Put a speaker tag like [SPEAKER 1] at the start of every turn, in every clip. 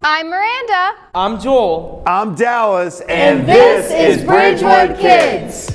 [SPEAKER 1] I'm Miranda.
[SPEAKER 2] I'm Joel.
[SPEAKER 3] I'm Dallas.
[SPEAKER 1] And this is Bridgewood Kids.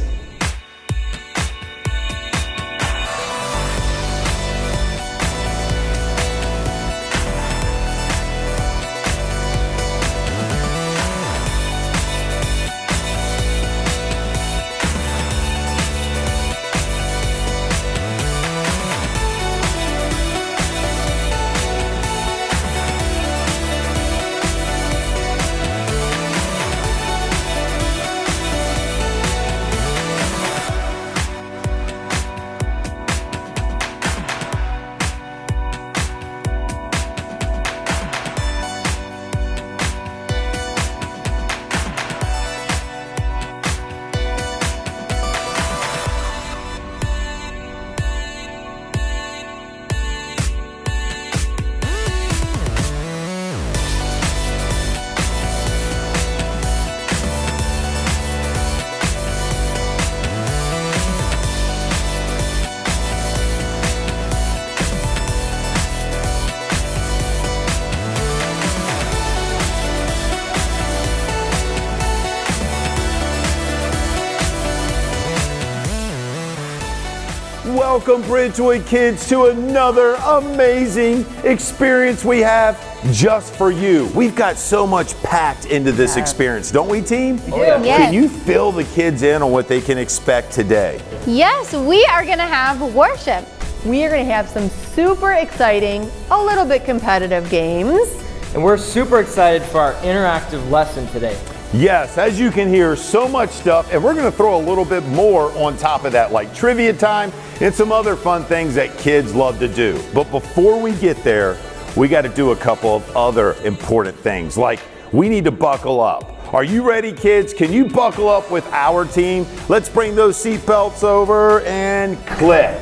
[SPEAKER 3] Welcome, Bridgewood Kids, to another amazing experience we have just for you. We've got so much packed into this experience, don't we, team?
[SPEAKER 2] Oh, yeah.
[SPEAKER 1] Yes.
[SPEAKER 3] Can you fill the kids in on what they can expect today?
[SPEAKER 1] Yes, we are going to have worship.
[SPEAKER 4] We are going to have some super exciting, a little bit competitive games.
[SPEAKER 2] And we're super excited for our interactive lesson today.
[SPEAKER 3] Yes, as you can hear, so much stuff, and we're going to throw a little bit more on top of that, like trivia time and some other fun things that kids love to do. But before we get there, we got to do a couple of other important things, like we need to buckle up. Are you ready, kids? Can you buckle up with our team? Let's bring those seat belts over and click.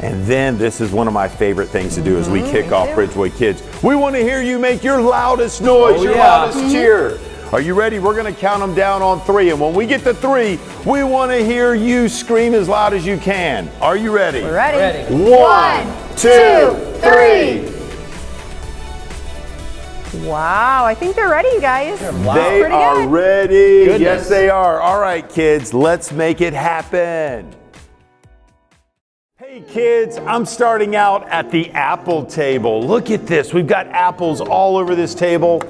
[SPEAKER 3] And then this is one of my favorite things to do as we kick off Bridgewood Kids. We want to hear you make your loudest noise, your loudest cheer. Are you ready? We're going to count them down on 3. And when we get to 3, we want to hear you scream as loud as you can. Are you ready?
[SPEAKER 4] We're ready.
[SPEAKER 3] 1, 2, 3.
[SPEAKER 4] Wow, I think they're ready, you guys.
[SPEAKER 3] They
[SPEAKER 4] Pretty
[SPEAKER 3] are
[SPEAKER 4] good.
[SPEAKER 3] ready.
[SPEAKER 2] Goodness.
[SPEAKER 3] Yes, they are. All right, kids, let's make it happen. Hey kids, I'm starting out at the apple table. Look at this. We've got apples all over this table.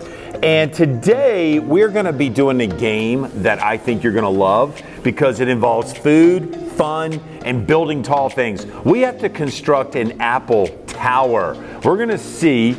[SPEAKER 3] And today we're going to be doing a game that I think you're going to love because it involves food, fun, and building tall things. We have to construct an apple tower. We're going to see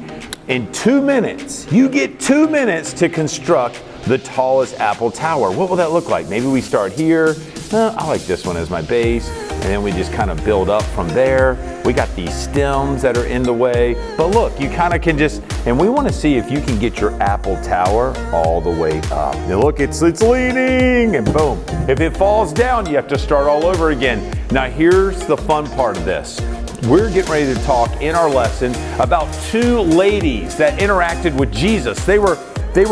[SPEAKER 3] in 2 minutes. You get 2 minutes to construct the tallest apple tower. What will that look like? Maybe we start here. I like this one as my base. And then we just kind of build up from there. We got these stems that are in the way. But look, you kind of can just, and we want to see if you can get your apple tower all the way up. Now look, it's leaning, and boom. If it falls down, you have to start all over again. Now here's the fun part of this. We're getting ready to talk in our lesson about 2 ladies that interacted with Jesus. They were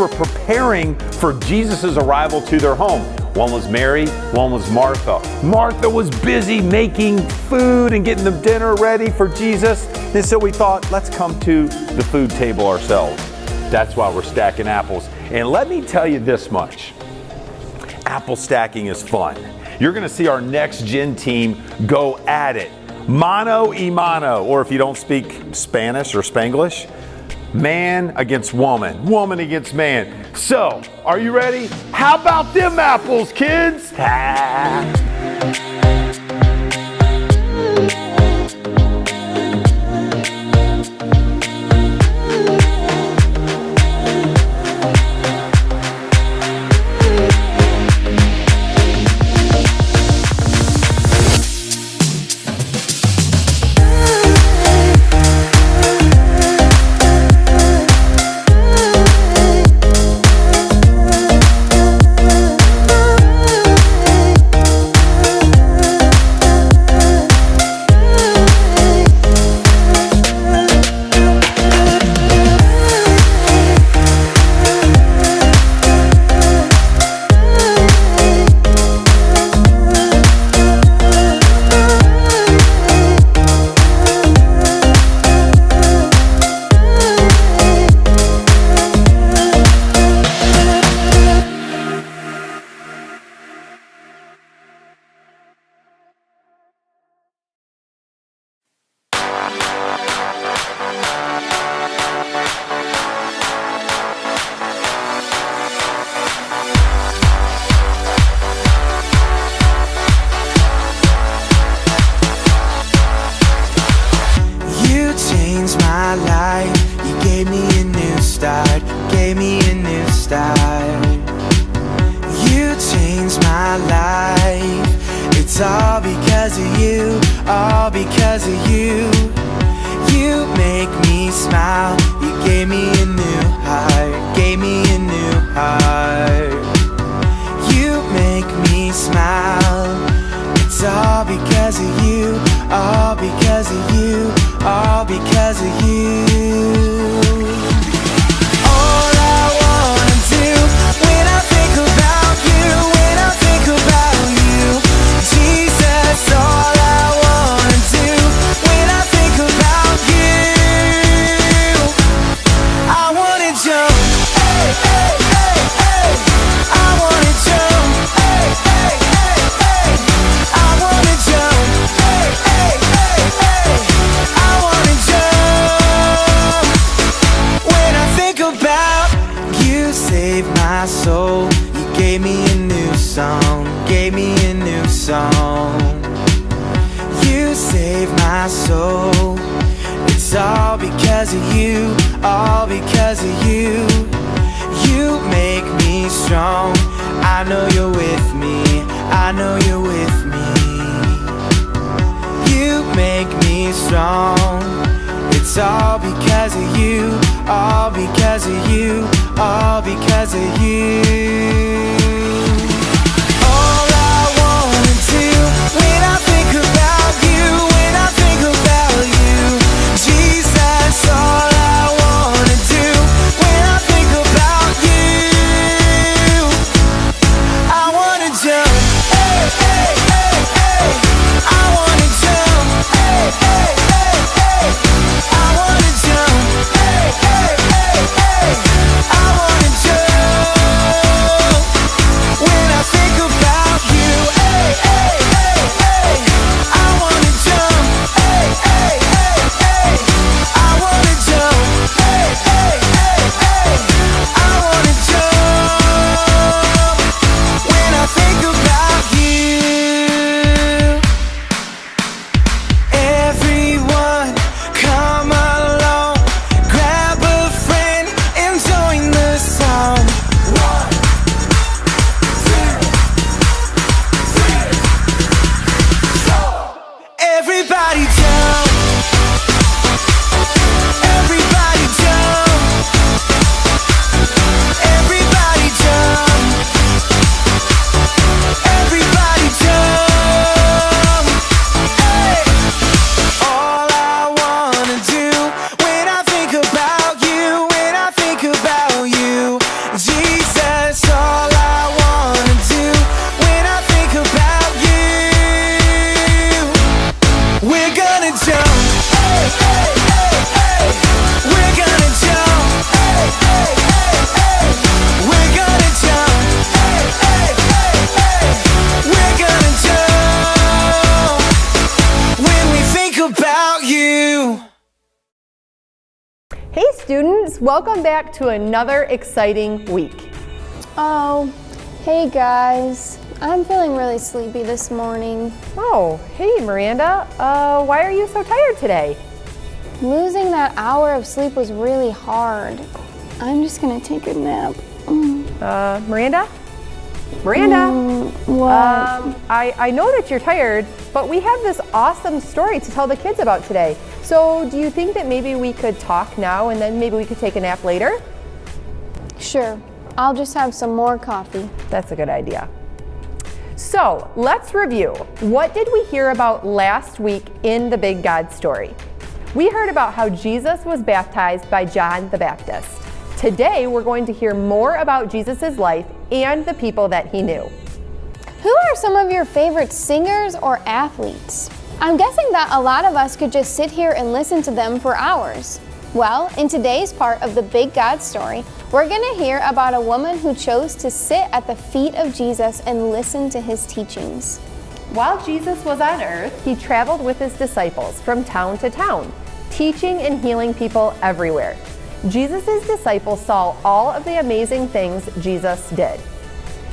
[SPEAKER 3] preparing for Jesus' arrival to their home. One was Mary, one was Martha. Martha was busy making food and getting the dinner ready for Jesus. And so we thought, let's come to the food table ourselves. That's why we're stacking apples. And let me tell you this much. Apple stacking is fun. You're going to see our next gen team go at it. Mano y mano, or if you don't speak Spanish or Spanglish, man against woman, woman against man. So, are you ready? How about them apples, kids?
[SPEAKER 5] It's all because of you, all because of you. You make me smile, you gave me a new heart, gave me a new heart. You make me smile, it's all because of you, all because of you, all because of you. All I wanna do when I think about you, when I think about you, Jesus, all I wanna do when I think about you, I wanna jump, hey, hey, hey, hey, I wanna jump, hey, hey, hey, hey, I wanna jump, hey, hey, hey, hey, I wanna jump, when I think about you, saved my soul, you gave me a new song, gave me a new song. You saved my soul, it's all because of you, all because of you. You make me strong, I know you're with me, I know you're with me. You make me strong, it's all because of you, all because of you, all because of you. All I wanna do when I think about you, when I think about you, Jesus, all I wanna do when I think about you, I wanna jump, hey, hey, hey, hey, I wanna jump, hey, hey, hey, hey, I wanna jump, hey, hey, hey, hey, I wanna jump, when I think about you, hey, hey, hey, hey, I wanna jump, hey, hey, hey, hey, I wanna jump, hey, hey, hey, hey, I wanna jump, when I think about you. Everyone, come along, grab a friend and join the song. 1, 2, 3, 4. Everybody jump. Everybody jump. Everybody jump. Everybody jump. Hey! All I wanna do when I think about you, when I think about you, Jesus, all I wanna do when I think about you, we're gonna jump, hey, hey, hey, hey, we're gonna jump, hey, hey, hey, hey, we're gonna jump, hey, hey, hey, hey, we're gonna jump, when we think about you.
[SPEAKER 4] Hey students, welcome back to another exciting week.
[SPEAKER 1] Oh, hey guys. I'm feeling really sleepy this morning.
[SPEAKER 4] Oh, hey Miranda, why are you so tired today?
[SPEAKER 1] Losing that hour of sleep was really hard. I'm just gonna take a nap.
[SPEAKER 4] Miranda? Miranda?
[SPEAKER 1] What?
[SPEAKER 4] I know that you're tired, but we have this awesome story to tell the kids about today. So do you think that maybe we could talk now and then maybe we could take a nap later?
[SPEAKER 1] Sure. I'll just have some more coffee.
[SPEAKER 4] That's a good idea. So let's review. What did we hear about last week in the Big God story? We heard about how Jesus was baptized by John the Baptist. Today we're going to hear more about Jesus' life and the people that he knew.
[SPEAKER 1] Who are some of your favorite singers or athletes? I'm guessing that a lot of us could just sit here and listen to them for hours. Well, in today's part of the Big God story, we're going to hear about a woman who chose to sit at the feet of Jesus and listen to his teachings.
[SPEAKER 4] While Jesus was on earth, he traveled with his disciples from town to town, teaching and healing people everywhere. Jesus' disciples saw all of the amazing things Jesus did.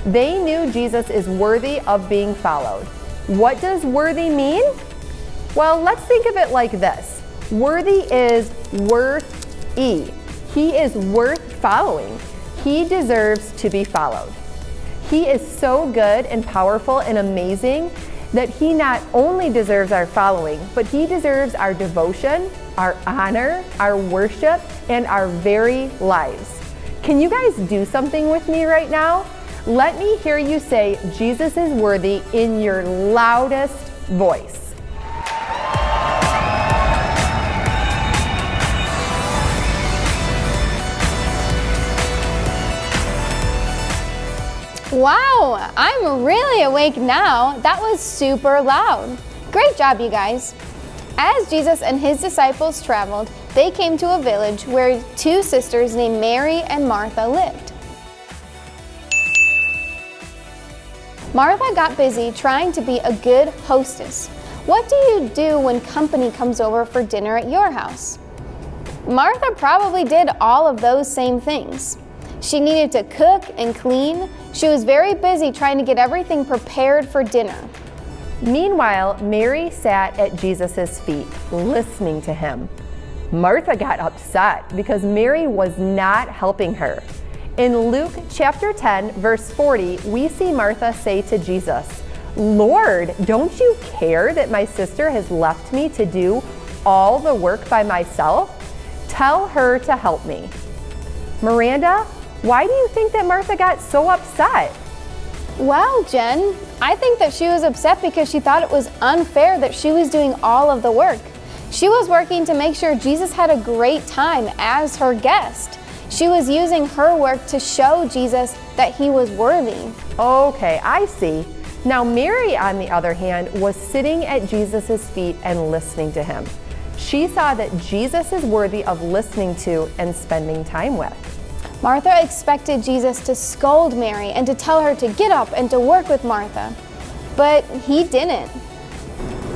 [SPEAKER 4] They knew Jesus is worthy of being followed. What does worthy mean? Well, let's think of it like this. Worthy is worth-y. He is worth following. He deserves to be followed. He is so good and powerful and amazing that he not only deserves our following, but he deserves our devotion, our honor, our worship, and our very lives. Can you guys do something with me right now? Let me hear you say, Jesus is worthy, in your loudest voice.
[SPEAKER 1] Wow, I'm really awake now. That was super loud. Great job, you guys. As Jesus and his disciples traveled, they came to a village where two sisters named Mary and Martha lived. Martha got busy trying to be a good hostess. What do you do when company comes over for dinner at your house? Martha probably did all of those same things. She needed to cook and clean. She was very busy trying to get everything prepared for dinner.
[SPEAKER 4] Meanwhile, Mary sat at Jesus' feet, listening to him. Martha got upset because Mary was not helping her. In Luke chapter 10, verse 40, we see Martha say to Jesus, "Lord, don't you care that my sister has left me to do all the work by myself? Tell her to help me." Miranda, why do you think that Martha got so upset?
[SPEAKER 1] Well, Jen, I think that she was upset because she thought it was unfair that she was doing all of the work. She was working to make sure Jesus had a great time as her guest. She was using her work to show Jesus that he was worthy.
[SPEAKER 4] Okay, I see. Now Mary, on the other hand, was sitting at Jesus' feet and listening to him. She saw that Jesus is worthy of listening to and spending time with.
[SPEAKER 1] Martha expected Jesus to scold Mary and to tell her to get up and to work with Martha, but he didn't.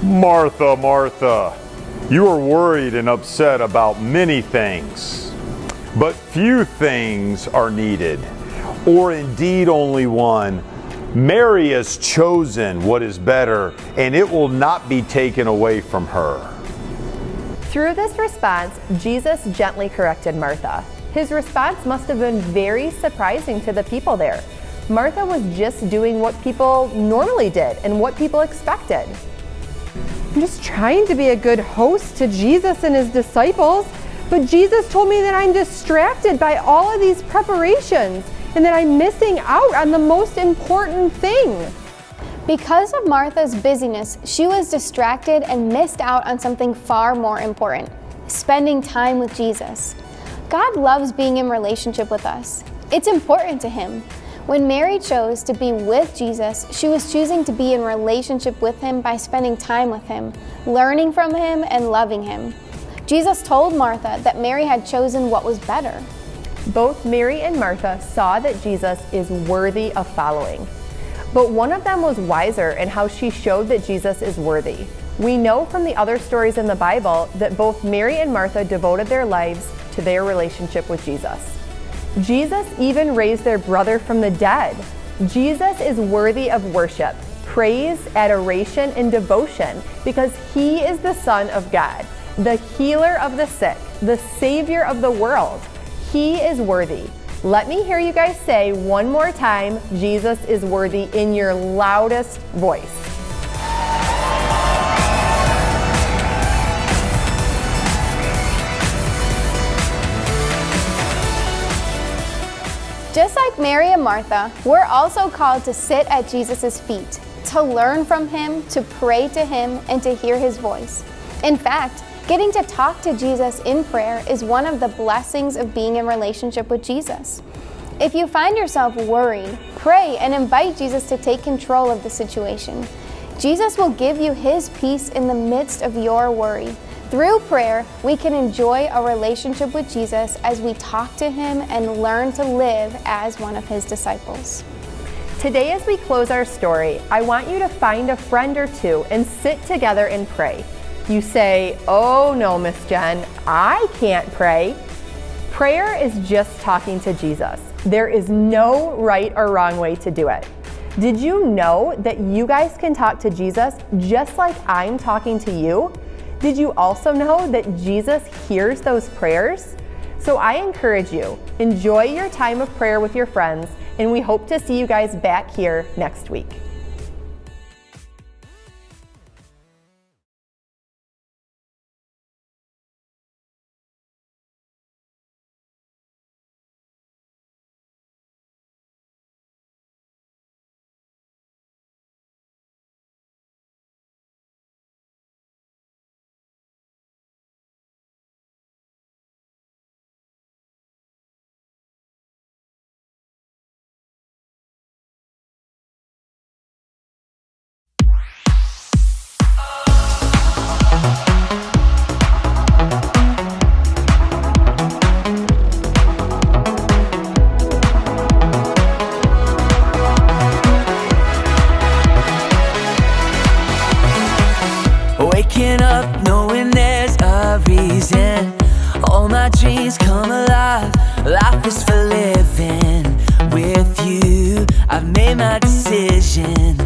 [SPEAKER 3] Martha, Martha, you are worried and upset about many things, but few things are needed, or indeed only one. Mary has chosen what is better, and it will not be taken away from her.
[SPEAKER 4] Through this response, Jesus gently corrected Martha. His response must have been very surprising to the people there. Martha was just doing what people normally did and what people expected. I'm just trying to be a good host to Jesus and his disciples, but Jesus told me that I'm distracted by all of these preparations and that I'm missing out on the most important thing.
[SPEAKER 1] Because of Martha's busyness, she was distracted and missed out on something far more important, spending time with Jesus. God loves being in relationship with us. It's important to him. When Mary chose to be with Jesus, she was choosing to be in relationship with him by spending time with him, learning from him, and loving him. Jesus told Martha that Mary had chosen what was better.
[SPEAKER 4] Both Mary and Martha saw that Jesus is worthy of following. But one of them was wiser in how she showed that Jesus is worthy. We know from the other stories in the Bible that both Mary and Martha devoted their lives to their relationship with Jesus. Jesus even raised their brother from the dead. Jesus is worthy of worship, praise, adoration, and devotion because he is the Son of God, the healer of the sick, the Savior of the world. He is worthy. Let me hear you guys say one more time, Jesus is worthy, in your loudest voice.
[SPEAKER 1] Just like Mary and Martha, we're also called to sit at Jesus' feet, to learn from him, to pray to him, and to hear his voice. In fact, getting to talk to Jesus in prayer is one of the blessings of being in relationship with Jesus. If you find yourself worried, pray and invite Jesus to take control of the situation. Jesus will give you his peace in the midst of your worry. Through prayer, we can enjoy a relationship with Jesus as we talk to him and learn to live as one of his disciples.
[SPEAKER 4] Today, as we close our story, I want you to find a friend or two and sit together and pray. You say, "Oh no, Miss Jen, I can't pray." Prayer is just talking to Jesus. There is no right or wrong way to do it. Did you know that you guys can talk to Jesus just like I'm talking to you? Did you also know that Jesus hears those prayers? So I encourage you, enjoy your time of prayer with your friends, and we hope to see you guys back here next week.
[SPEAKER 5] waking up knowing there's a reason. All my dreams come alive, life is for living. With you, I've made my decision.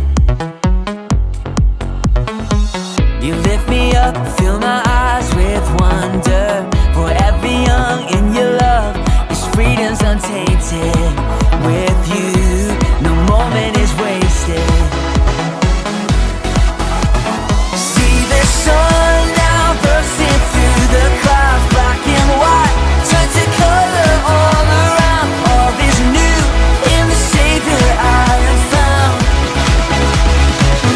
[SPEAKER 5] You lift me up, fill my eyes with wonder. Forever young in your love, this freedom's untainted. With you, no moment is wasted. See the sun now bursting through the clouds. Black and white turn to color all around. All is new in the Savior I have found.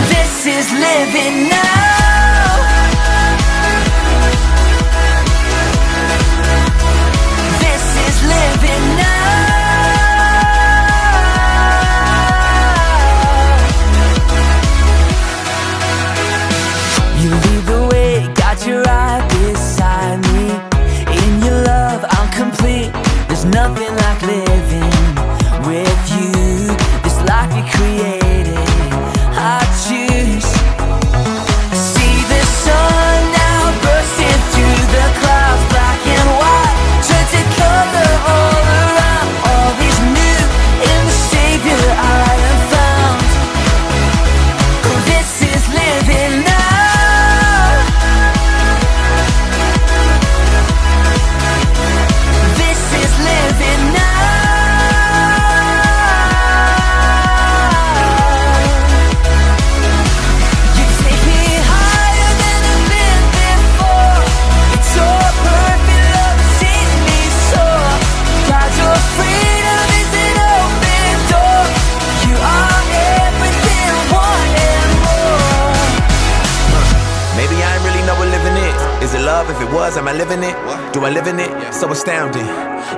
[SPEAKER 5] This is living now. Nothing like living with you. This life you created, I choose. See the sun now bursting through the clouds. Black and white turn to color all around. All is new in the Savior I have found. This is living now. If it was, am I living it? Do I live in it? So astounding.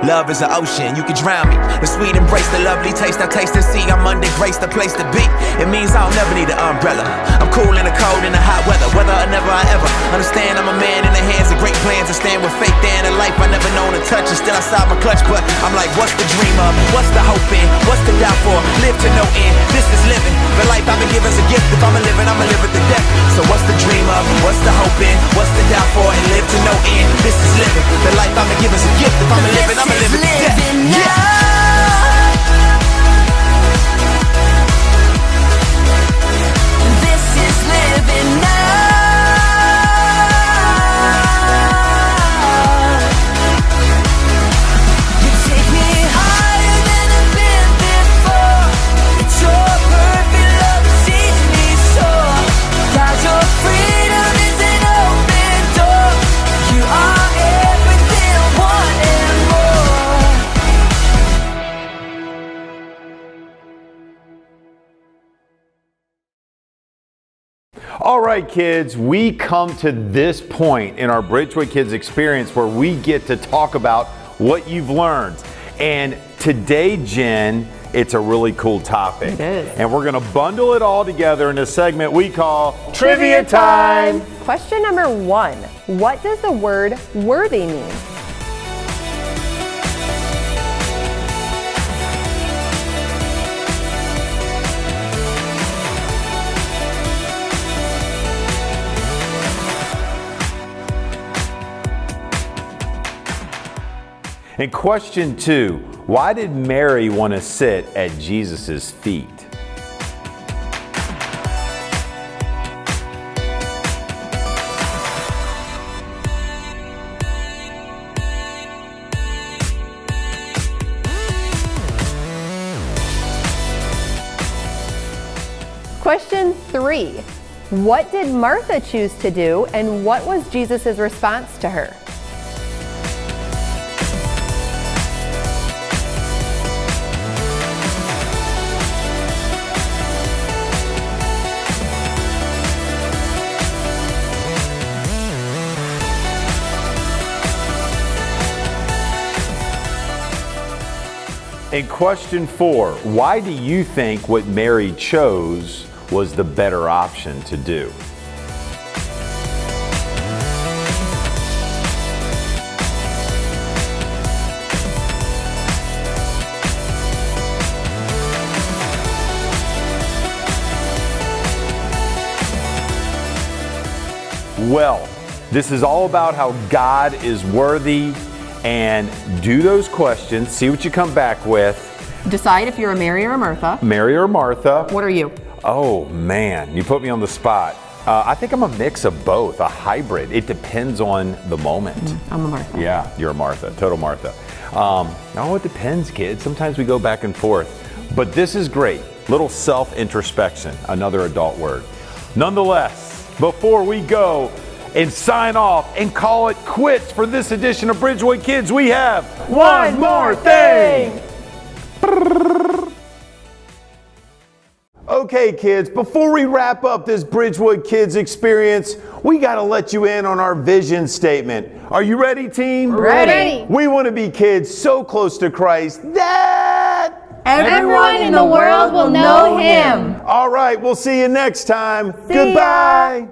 [SPEAKER 5] Love is an ocean, you can drown me. The sweet embrace, the lovely taste, I taste and see. I'm under grace, the place to be. It means I'll never need an umbrella. I'm cool in the cold, in the hot weather. Whether or never I ever understand, I'm a man in the hands of great plans. I stand with faith there in a life I never known to touch. And still outside my clutch, but I'm like, what's the dream of? What's the hope in? What's the doubt for? Live to no end, this is living. The life I've been given's a gift. If I'm a living, I'ma live it to death. So what's the dream of? What's the hope in? What's the doubt for? And live to no end, this is living. The life I've been given's a gift. If I'm a living, I'ma live it to death. Yeah. This is living now. You take me higher than I've been before. It's your perfect love that sees me soar. God, your freedom is an open door. You are everything, one and more.
[SPEAKER 3] All right, kids, we come to this point in our Bridgewood Kids Experience where we get to talk about what you've learned. And today, Jen, it's a really cool topic.
[SPEAKER 4] It is.
[SPEAKER 3] And we're going to bundle it all together in a segment we call Trivia Time.
[SPEAKER 4] Question number 1. What does the word worthy mean?
[SPEAKER 3] And question 2, why did Mary want to sit at Jesus' feet?
[SPEAKER 4] Question 3. What did Martha choose to do, and what was Jesus' response to her?
[SPEAKER 3] And question 4, why do you think what Mary chose was the better option to do? Well, this is all about how God is worthy, and do those questions, see what you come back with.
[SPEAKER 4] Decide if you're a Mary or a Martha.
[SPEAKER 3] Mary or Martha.
[SPEAKER 4] What are you?
[SPEAKER 3] Oh man, you put me on the spot. I think I'm a mix of both, a hybrid. It depends on the moment.
[SPEAKER 4] I'm a Martha.
[SPEAKER 3] Yeah, you're a Martha, total Martha. It depends, kids. Sometimes we go back and forth. But this is great. Little self-introspection, another adult word. Nonetheless, before we go and sign off and call it quits for this edition of Bridgewood Kids, we have one more thing. Okay, kids, before we wrap up this Bridgewood Kids experience, we got to let you in on our vision statement. Are you ready, team?
[SPEAKER 1] Ready.
[SPEAKER 3] We want to be kids so close to Christ that
[SPEAKER 1] Everyone in the world will know Him.
[SPEAKER 3] All right, we'll see you next time.
[SPEAKER 4] See ya.
[SPEAKER 3] Goodbye.